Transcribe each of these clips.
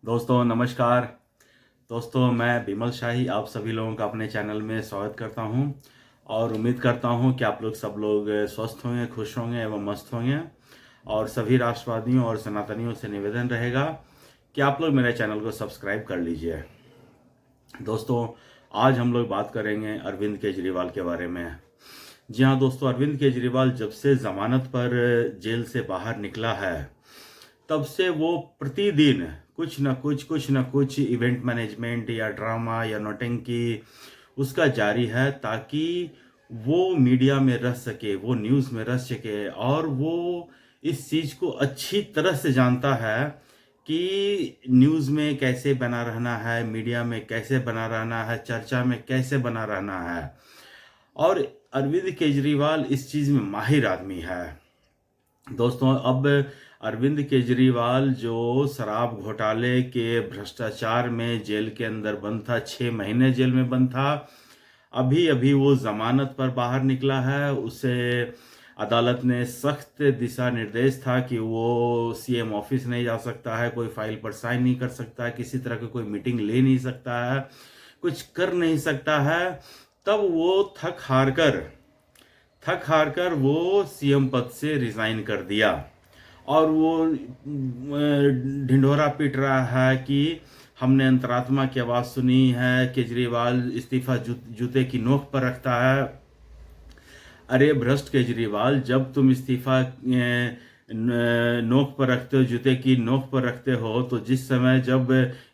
दोस्तों नमस्कार। दोस्तों मैं बिमल शाही आप सभी लोगों का अपने चैनल में स्वागत करता हूं और उम्मीद करता हूं कि आप लोग सब लोग स्वस्थ होंगे, खुश होंगे एवं मस्त होंगे। और सभी राष्ट्रवादियों और सनातनियों से निवेदन रहेगा कि आप लोग मेरे चैनल को सब्सक्राइब कर लीजिए। दोस्तों आज हम लोग बात करेंगे अरविंद केजरीवाल के बारे में। जी हाँ दोस्तों, अरविंद केजरीवाल जब से जमानत पर जेल से बाहर निकला है तब से वो प्रतिदिन कुछ न कुछ इवेंट मैनेजमेंट या ड्रामा या नौटंकी उसका जारी है, ताकि वो मीडिया में रह सके, वो न्यूज़ में रह सके। और वो इस चीज़ को अच्छी तरह से जानता है कि न्यूज़ में कैसे बना रहना है, मीडिया में कैसे बना रहना है, चर्चा में कैसे बना रहना है। और अरविंद केजरीवाल इस चीज़ में माहिर आदमी है। दोस्तों अब अरविंद केजरीवाल जो शराब घोटाले के भ्रष्टाचार में जेल के अंदर बंद था, 6 महीने जेल में बंद था, अभी अभी वो जमानत पर बाहर निकला है। उसे अदालत ने सख्त दिशा निर्देश था कि वो सीएम ऑफिस नहीं जा सकता है, कोई फाइल पर साइन नहीं कर सकता है, किसी तरह की कोई मीटिंग ले नहीं सकता है, कुछ कर नहीं सकता है। तब वो थक हार कर वो सीएम पद से रिजाइन कर दिया और वो ढिंढोरा पीट रहा है कि हमने अंतरात्मा की आवाज़ सुनी है, केजरीवाल इस्तीफा जूते की नोक पर रखता है। अरे भ्रष्ट केजरीवाल, जब तुम इस्तीफा नोक पर रखते हो, जूते की नोक पर रखते हो, तो जिस समय जब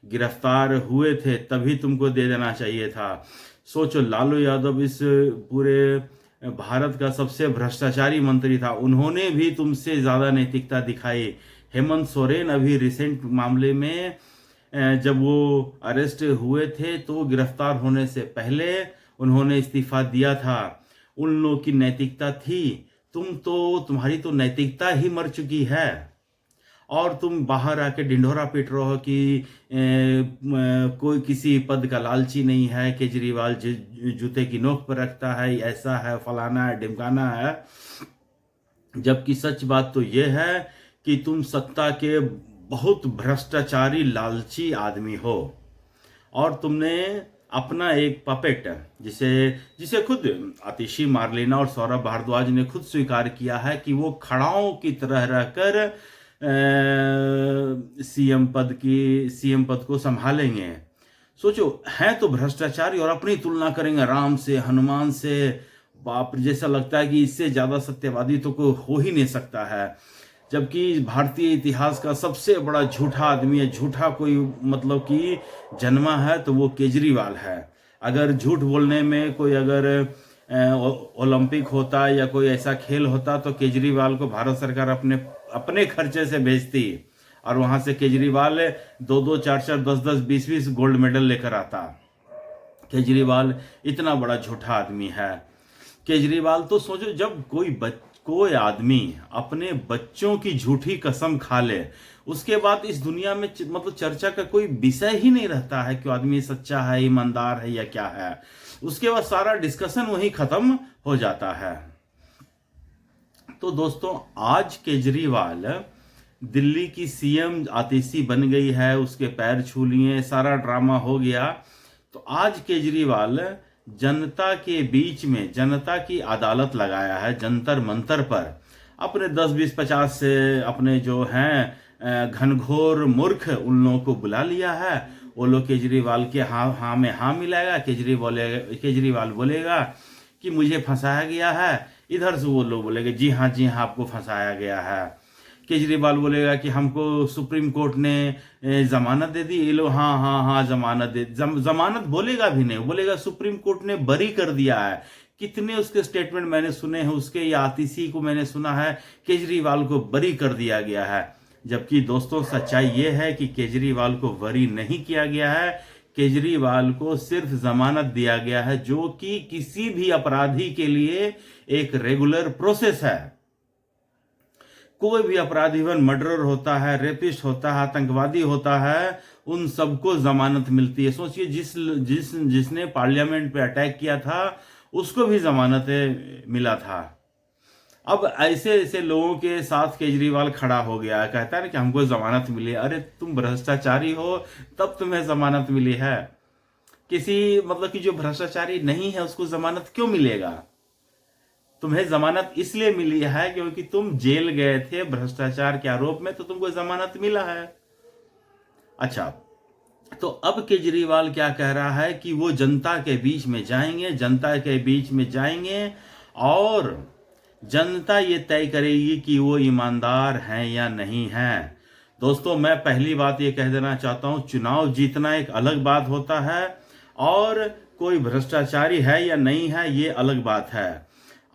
गिरफ्तार हुए थे तभी तुमको दे देना चाहिए था। सोचो, लालू यादव इस पूरे भारत का सबसे भ्रष्टाचारी मंत्री था, उन्होंने भी तुमसे ज़्यादा नैतिकता दिखाई। हेमंत सोरेन अभी रिसेंट मामले में जब वो अरेस्ट हुए थे तो गिरफ्तार होने से पहले उन्होंने इस्तीफा दिया था। उन लोगों की नैतिकता थी, तुम्हारी तो नैतिकता ही मर चुकी है। और तुम बाहर आके ढिंढोरा पीट रहे हो कि कोई किसी पद का लालची नहीं है, केजरीवाल जूते की नोक पर रखता है, ऐसा है, फलाना है, ढिमकाना है। जबकि सच बात तो यह है कि तुम सत्ता के बहुत भ्रष्टाचारी लालची आदमी हो। और तुमने अपना एक पपेट जिसे जिसे खुद आतिशी मार्लेना और सौरभ भारद्वाज ने खुद स्वीकार किया है कि वो खड़ाओं की तरह रहकर सीएम पद को संभालेंगे। सोचो, हैं तो भ्रष्टाचारी और अपनी तुलना करेंगे राम से, हनुमान से। बाप रे, जैसा लगता है कि इससे ज्यादा सत्यवादी तो कोई हो ही नहीं सकता है। जबकि भारतीय इतिहास का सबसे बड़ा झूठा आदमी है, झूठा कोई मतलब कि जन्मा है तो वो केजरीवाल है। अगर झूठ बोलने में कोई अगर ओलंपिक होता या कोई ऐसा खेल होता तो केजरीवाल को भारत सरकार अपने अपने खर्चे से भेजती और वहां से केजरीवाल 2-2, 4-4, 10-10, 20-20 गोल्ड मेडल लेकर आता। केजरीवाल इतना बड़ा झूठा आदमी है। केजरीवाल तो सोचो, जब कोई आदमी अपने बच्चों की झूठी कसम खा ले, उसके बाद इस दुनिया में मतलब चर्चा का कोई विषय ही नहीं रहता है कि आदमी सच्चा है, ईमानदार है या क्या है। उसके बाद सारा डिस्कशन वहीं खत्म हो जाता है। तो दोस्तों आज केजरीवाल दिल्ली की सीएम आतिशी बन गई है, उसके पैर छू लिए, सारा ड्रामा हो गया। तो आज केजरीवाल जनता के बीच में जनता की अदालत लगाया है जंतर मंतर पर। अपने 10, 20, 50 से अपने जो हैं घनघोर मूर्ख उन लोगों को बुला लिया है। वो लोग केजरीवाल के हाँ में हाँ मिलाएगा। केजरीवाल बोलेगा कि मुझे फंसाया गया है, इधर से वो लोग बोलेंगे जी हाँ आपको फंसाया गया है। केजरीवाल बोलेगा कि हमको सुप्रीम कोर्ट ने जमानत दे दी, ये लोग हाँ जमानत दे। जमानत बोलेगा भी नहीं, बोलेगा सुप्रीम कोर्ट ने बरी कर दिया है। कितने उसके स्टेटमेंट मैंने सुने हैं उसके, या आतिशी को मैंने सुना है केजरीवाल को बरी कर दिया गया है। जबकि दोस्तों सच्चाई ये है कि केजरीवाल को बरी नहीं किया गया है। केजरीवाल को सिर्फ जमानत दिया गया है, जो कि किसी भी अपराधी के लिए एक रेगुलर प्रोसेस है। कोई भी अपराधी मर्डरर होता है, रेपिस्ट होता है, आतंकवादी होता है, उन सबको जमानत मिलती है। सोचिए, जिसने पार्लियामेंट पे अटैक किया था उसको भी जमानत मिला था। अब ऐसे ऐसे लोगों के साथ केजरीवाल खड़ा हो गया, कहता है ना कि हमको जमानत मिली। अरे तुम भ्रष्टाचारी हो तब तुम्हें जमानत मिली है। किसी मतलब कि जो भ्रष्टाचारी नहीं है उसको जमानत क्यों मिलेगा? तुम्हें जमानत इसलिए मिली है क्योंकि तुम जेल गए थे भ्रष्टाचार के आरोप में, तो तुमको जमानत मिला है। अच्छा, तो अब केजरीवाल क्या कह रहा है कि वो जनता के बीच में जाएंगे, जनता के बीच में जाएंगे और जनता ये तय करेगी कि वो ईमानदार हैं या नहीं हैं। दोस्तों, मैं पहली बात ये कह देना चाहता हूं, चुनाव जीतना एक अलग बात होता है और कोई भ्रष्टाचारी है या नहीं है ये अलग बात है।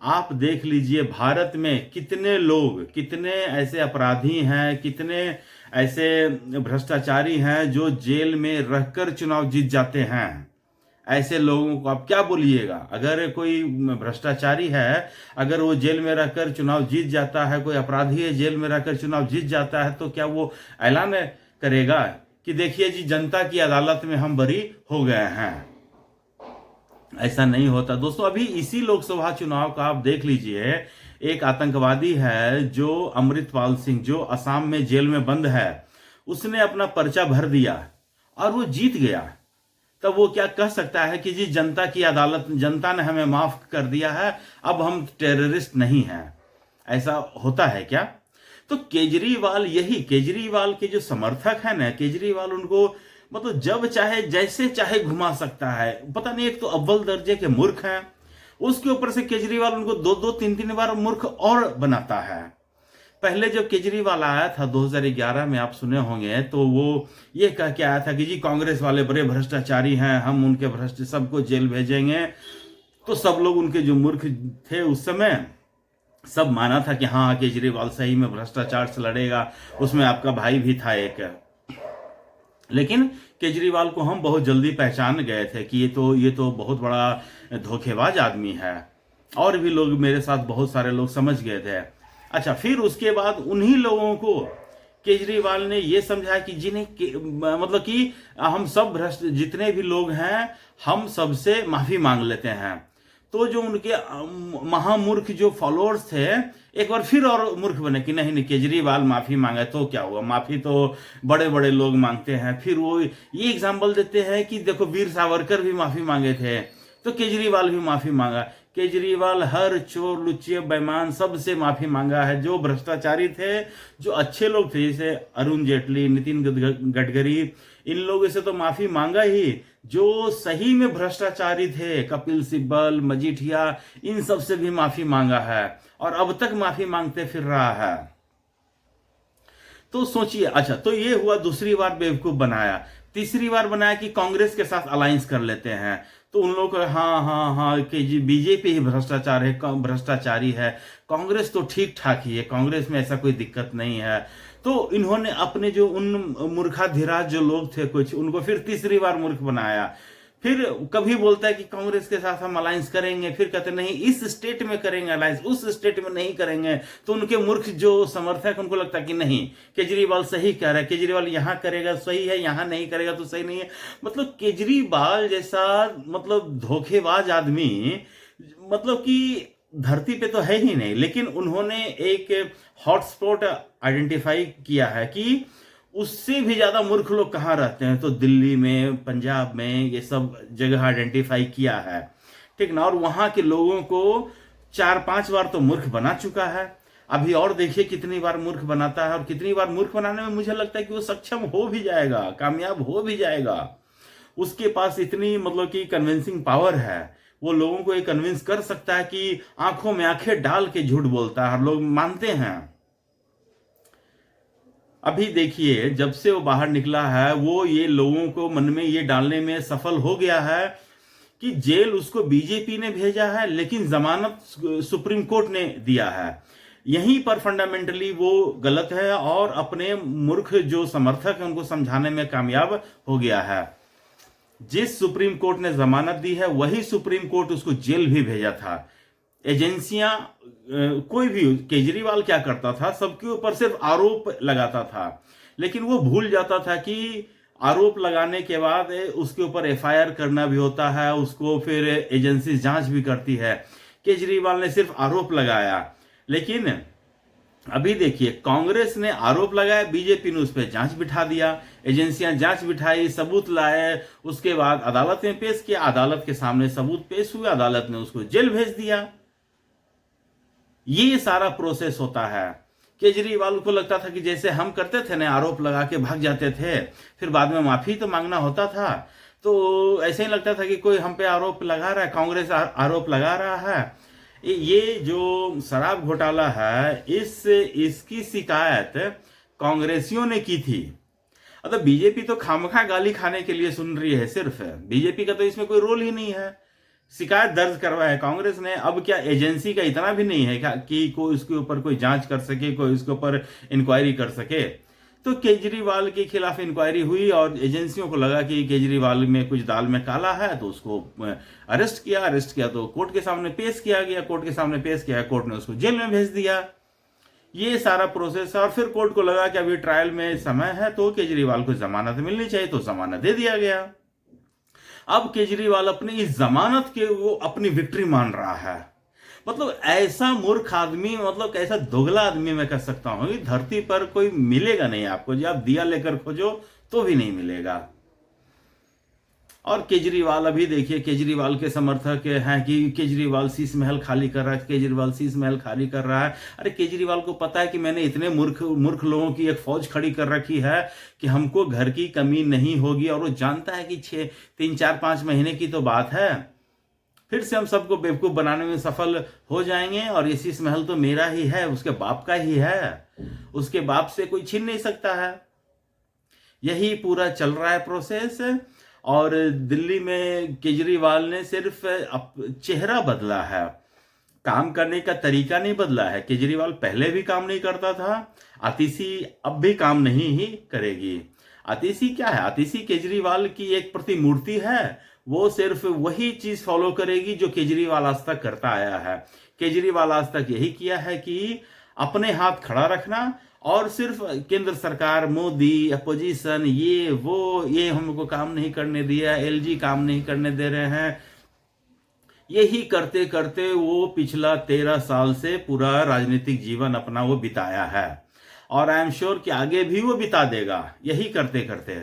आप देख लीजिए भारत में कितने लोग, कितने ऐसे अपराधी हैं, कितने ऐसे भ्रष्टाचारी हैं जो जेल में रहकर चुनाव जीत जाते हैं। ऐसे लोगों को आप क्या बोलिएगा? अगर कोई भ्रष्टाचारी है, अगर वो जेल में रहकर चुनाव जीत जाता है, कोई अपराधी है जेल में रहकर चुनाव जीत जाता है, तो क्या वो ऐलान करेगा कि देखिए जी जनता की अदालत में हम बरी हो गए हैं? ऐसा नहीं होता। दोस्तों, अभी इसी लोकसभा चुनाव का आप देख लीजिए, एक आतंकवादी है जो अमृतपाल सिंह, जो असम में जेल में बंद है, उसने अपना पर्चा भर दिया और वो जीत गया। तब वो क्या कह सकता है कि जी जनता की अदालत, जनता ने हमें माफ कर दिया है, अब हम टेररिस्ट नहीं हैं? ऐसा होता है क्या? तो केजरीवाल, यही केजरीवाल के जो समर्थक है ना, केजरीवाल उनको मतलब जब चाहे जैसे चाहे घुमा सकता है। पता नहीं, एक तो अव्वल दर्जे के मूर्ख हैं, उसके ऊपर से केजरीवाल उनको दो दो तीन तीन बार मूर्ख और बनाता है। पहले जब केजरीवाल आया था 2011 में, आप सुने होंगे, तो वो ये कह के आया था कि जी कांग्रेस वाले बड़े भ्रष्टाचारी हैं, हम उनके भ्रष्ट सबको जेल भेजेंगे। तो सब लोग उनके जो मूर्ख थे उस समय, सब माना था कि हाँ केजरीवाल सही में भ्रष्टाचार से लड़ेगा, उसमें आपका भाई भी था एक। लेकिन केजरीवाल को हम बहुत जल्दी पहचान गए थे कि ये तो बहुत बड़ा धोखेबाज आदमी है, और भी लोग, मेरे साथ बहुत सारे लोग समझ गए थे। अच्छा, फिर उसके बाद उन्हीं लोगों को केजरीवाल ने ये समझाया कि जिन्हें मतलब कि हम सब भ्रष्ट जितने भी लोग हैं हम सबसे माफी मांग लेते हैं। तो जो उनके महामूर्ख जो फॉलोअर्स थे, एक बार फिर और मूर्ख बने कि नहीं नहीं केजरीवाल माफी मांगा तो क्या हुआ, माफी तो बड़े बड़े लोग मांगते हैं। फिर वो ये एग्जाम्पल देते हैं कि देखो वीर सावरकर भी माफी मांगे थे, तो केजरीवाल भी माफी मांगा। केजरीवाल हर चोर लुच्चे बेईमान सबसे माफी मांगा है। जो भ्रष्टाचारी थे, जो अच्छे लोग थे, जैसे अरुण जेटली, नितिन गडकरी, इन लोगों से तो माफी मांगा ही। जो सही में भ्रष्टाचारी थे, कपिल सिब्बल, मजीठिया, इन सब से भी माफी मांगा है और अब तक माफी मांगते फिर रहा है। तो सोचिए, अच्छा तो ये हुआ, दूसरी बार बेवकूफ बनाया। तीसरी बार बनाया कि कांग्रेस के साथ अलायंस कर लेते हैं। तो उन लोगों को हाँ कि जी बीजेपी ही भ्रष्टाचार है, भ्रष्टाचारी है, कांग्रेस तो ठीक ठाक ही है, कांग्रेस में ऐसा कोई दिक्कत नहीं है। तो इन्होंने अपने जो उन मूर्खाधिराज जो लोग थे कुछ, उनको फिर तीसरी बार मूर्ख बनाया। फिर कभी बोलता है कि कांग्रेस के साथ हम अलायंस करेंगे, फिर कहते नहीं इस स्टेट में करेंगे अलायंस, उस स्टेट में नहीं करेंगे। तो उनके मूर्ख जो समर्थक, उनको लगता है कि नहीं केजरीवाल सही कह रहा है, केजरीवाल यहां करेगा सही है, यहां नहीं करेगा तो सही नहीं है। मतलब केजरीवाल जैसा मतलब धोखेबाज आदमी मतलब कि धरती पे तो है ही नहीं। लेकिन उन्होंने एक हॉटस्पॉट आइडेंटिफाई किया है कि उससे भी ज्यादा मूर्ख लोग कहाँ रहते हैं, तो दिल्ली में, पंजाब में, ये सब जगह आइडेंटिफाई किया है, ठीक ना। और वहां के लोगों को 4-5 बार तो मूर्ख बना चुका है। अभी और देखिए कितनी बार मूर्ख बनाता है, और कितनी बार मूर्ख बनाने में मुझे लगता है कि वो सक्षम हो भी जाएगा, कामयाब हो भी जाएगा। उसके पास इतनी मतलब कि कन्विंसिंग पावर है, वो लोगों को ये कन्विंस कर सकता है कि आंखों में आंखें डाल के झूठ बोलता है और लोग मानते हैं। अभी देखिए जब से वो बाहर निकला है, वो ये लोगों को मन में ये डालने में सफल हो गया है कि जेल उसको बीजेपी ने भेजा है, लेकिन जमानत सुप्रीम कोर्ट ने दिया है। यहीं पर फंडामेंटली वो गलत है और अपने मूर्ख जो समर्थक हैं उनको समझाने में कामयाब हो गया है। जिस सुप्रीम कोर्ट ने जमानत दी है वही सुप्रीम कोर्ट उसको जेल भी भेजा था। एजेंसियां कोई भी, केजरीवाल क्या करता था, सबके ऊपर सिर्फ आरोप लगाता था, लेकिन वो भूल जाता था कि आरोप लगाने के बाद उसके ऊपर एफआईआर करना भी होता है, उसको फिर एजेंसी जांच भी करती है। केजरीवाल ने सिर्फ आरोप लगाया, लेकिन अभी देखिए, कांग्रेस ने आरोप लगाया, बीजेपी ने उस पर जांच बिठा दिया, एजेंसियां जांच बिठाई, सबूत लाए, उसके बाद अदालत में पेश किया, अदालत के सामने सबूत पेश हुए, अदालत ने उसको जेल भेज दिया। ये सारा प्रोसेस होता है। केजरीवाल को लगता था कि जैसे हम करते थे ना, आरोप लगा के भाग जाते थे, फिर बाद में माफी तो मांगना होता था, तो ऐसे ही लगता था कि कोई हम पे आरोप लगा रहा है, कांग्रेस आरोप लगा रहा है। ये जो शराब घोटाला है, इसकी शिकायत कांग्रेसियों ने की थी। अतः बीजेपी तो खामखा गाली खाने के लिए सुन रही है सिर्फ, बीजेपी का तो इसमें कोई रोल ही नहीं है। शिकायत दर्ज करवाया है कांग्रेस ने। अब क्या एजेंसी का इतना भी नहीं है क्या कि कोई उसके ऊपर कोई जांच कर सके, कोई उसके ऊपर इंक्वायरी कर सके? तो केजरीवाल के खिलाफ इंक्वायरी हुई और एजेंसियों को लगा कि केजरीवाल में कुछ दाल में काला है, तो उसको अरेस्ट किया तो कोर्ट के सामने पेश किया गया, कोर्ट ने उसको जेल में भेज दिया। ये सारा प्रोसेस है। और फिर कोर्ट को लगा कि अभी ट्रायल में समय है, तो केजरीवाल को जमानत मिलनी चाहिए, तो जमानत दे दिया गया। अब केजरीवाल अपनी इस जमानत के वो अपनी विक्ट्री मान रहा है। मतलब ऐसा मूर्ख आदमी, मतलब ऐसा दोगला आदमी मैं कह सकता हूं कि धरती पर कोई मिलेगा नहीं आपको। जब आप दिया लेकर खोजो तो भी नहीं मिलेगा। और केजरीवाल, अभी देखिए, केजरीवाल के समर्थक हैं कि केजरीवाल शीश महल खाली कर रहा है, केजरीवाल शीश महल खाली कर रहा है। अरे केजरीवाल को पता है कि मैंने इतने मूर्ख लोगों की एक फौज खड़ी कर रखी है कि हमको घर की कमी नहीं होगी। और वो जानता है कि 3-4-5 महीने की तो बात है, फिर से हम सबको बेवकूफ बनाने में सफल हो जाएंगे। और ये शीश महल तो मेरा ही है, उसके बाप का ही है, उसके बाप से कोई छीन नहीं सकता है। यही पूरा चल रहा है प्रोसेस। और दिल्ली में केजरीवाल ने सिर्फ चेहरा बदला है, काम करने का तरीका नहीं बदला है। केजरीवाल पहले भी काम नहीं करता था, आतिशी अब भी काम नहीं ही करेगी। आतिशी क्या है? आतिशी केजरीवाल की एक प्रतिमूर्ति है। वो सिर्फ वही चीज फॉलो करेगी जो केजरीवाल आज तक करता आया है। केजरीवाल आज तक यही किया है कि अपने हाथ खड़ा रखना, और सिर्फ केंद्र सरकार, मोदी, अपोजिशन, ये हमको काम नहीं करने दिया, एलजी काम नहीं करने दे रहे हैं। यही करते करते वो पिछला 13 साल से पूरा राजनीतिक जीवन अपना वो बिताया है। और आई एम श्योर कि आगे भी वो बिता देगा यही करते करते।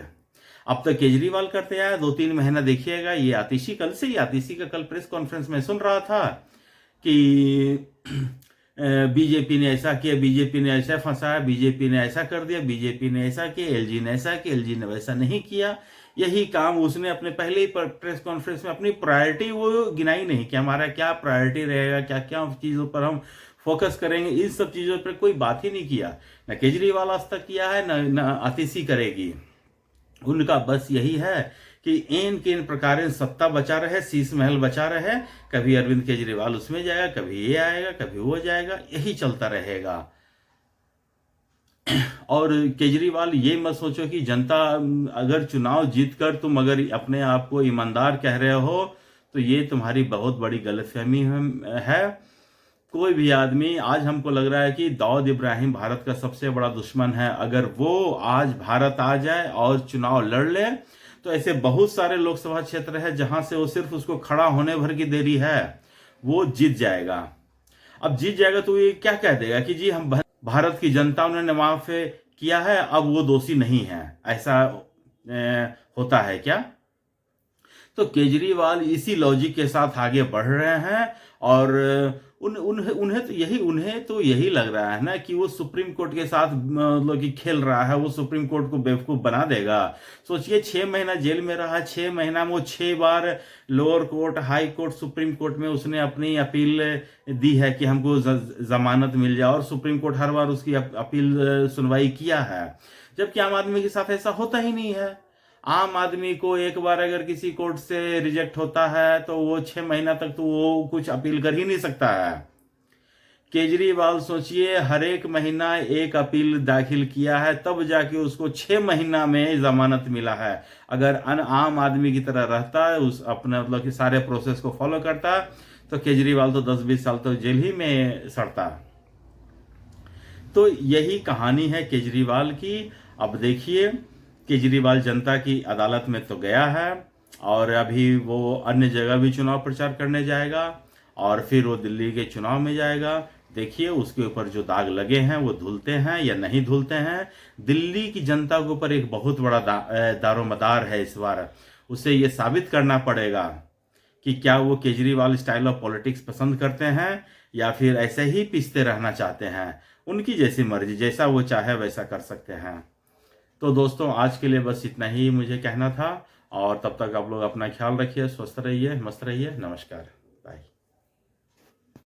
अब तक केजरीवाल करते आया, 2-3 महीना देखिएगा। ये आतिशी का कल प्रेस कॉन्फ्रेंस में सुन रहा था कि बीजेपी ने ऐसा किया, बीजेपी ने ऐसा फंसाया, बीजेपी ने ऐसा कर दिया, बीजेपी ने ऐसा किया, एलजी ने ऐसा किया, एलजी ने वैसा नहीं किया। यही काम उसने अपने पहले ही प्रेस कॉन्फ्रेंस में अपनी प्रायोरिटी वो गिनाई नहीं कि हमारा क्या प्रायोरिटी रहेगा, क्या क्या चीज़ों पर हम फोकस करेंगे। इन सब चीज़ों पर कोई बात ही नहीं किया, न केजरीवाल आज तक किया है, न आतिशी करेगी। उनका बस यही है कि इन किन प्रकार सत्ता बचा रहे, शीश महल बचा रहे। कभी अरविंद केजरीवाल उसमें जाएगा, कभी ये आएगा, कभी वो जाएगा, यही चलता रहेगा। और केजरीवाल ये मत सोचो कि जनता अगर चुनाव जीतकर तुम अगर अपने आप को ईमानदार कह रहे हो, तो ये तुम्हारी बहुत बड़ी गलतफहमी है। कोई भी आदमी, आज हमको लग रहा है कि दाऊद इब्राहिम भारत का सबसे बड़ा दुश्मन है। अगर वो आज भारत आ जाए और चुनाव लड़ ले, तो ऐसे बहुत सारे लोकसभा क्षेत्र है जहां से वो सिर्फ उसको खड़ा होने भर की देरी है, वो जीत जाएगा। अब जीत जाएगा तो ये क्या कह देगा कि जी हम भारत की जनता ने माफ किया है, अब वो दोषी नहीं है। ऐसा होता है क्या? तो केजरीवाल इसी लॉजिक के साथ आगे बढ़ रहे हैं। और उन्हें तो यही लग रहा है ना कि वो सुप्रीम कोर्ट के साथ मतलब कि खेल रहा है, वो सुप्रीम कोर्ट को बेवकूफ बना देगा। सोचिए 6 महीना जेल में रहा, 6 महीना में वो 6 बार lower court, high court, supreme court में उसने अपनी अपील दी है कि हमको जमानत मिल जाए, और सुप्रीम कोर्ट हर बार उसकी अपील सुनवाई किया है। जबकि आम आदमी के साथ ऐसा होता ही नहीं है। आम आदमी को एक बार अगर किसी कोर्ट से रिजेक्ट होता है तो वो 6 महीना तक तो वो कुछ अपील कर ही नहीं सकता है। केजरीवाल सोचिए, हर एक महीना एक अपील दाखिल किया है, तब जाके उसको 6 महीना में जमानत मिला है। अगर आम आदमी की तरह रहता है, उस अपने मतलब कि सारे प्रोसेस को फॉलो करता, तो केजरीवाल तो 10-20 साल तो जेल ही में सड़ता। तो यही कहानी है केजरीवाल की। अब देखिए, केजरीवाल जनता की अदालत में तो गया है, और अभी वो अन्य जगह भी चुनाव प्रचार करने जाएगा, और फिर वो दिल्ली के चुनाव में जाएगा। देखिए उसके ऊपर जो दाग लगे हैं वो धुलते हैं या नहीं धुलते हैं। दिल्ली की जनता के ऊपर एक बहुत बड़ा दारोमदार है इस बार। उसे ये साबित करना पड़ेगा कि क्या वो केजरीवाल स्टाइल ऑफ पॉलिटिक्स पसंद करते हैं या फिर ऐसे ही पिसते रहना चाहते हैं। उनकी जैसी मर्जी, जैसा वो चाहे वैसा कर सकते हैं। तो दोस्तों आज के लिए बस इतना ही मुझे कहना था, और तब तक आप लोग अपना ख्याल रखिए, स्वस्थ रहिए, मस्त रहिए। नमस्कार।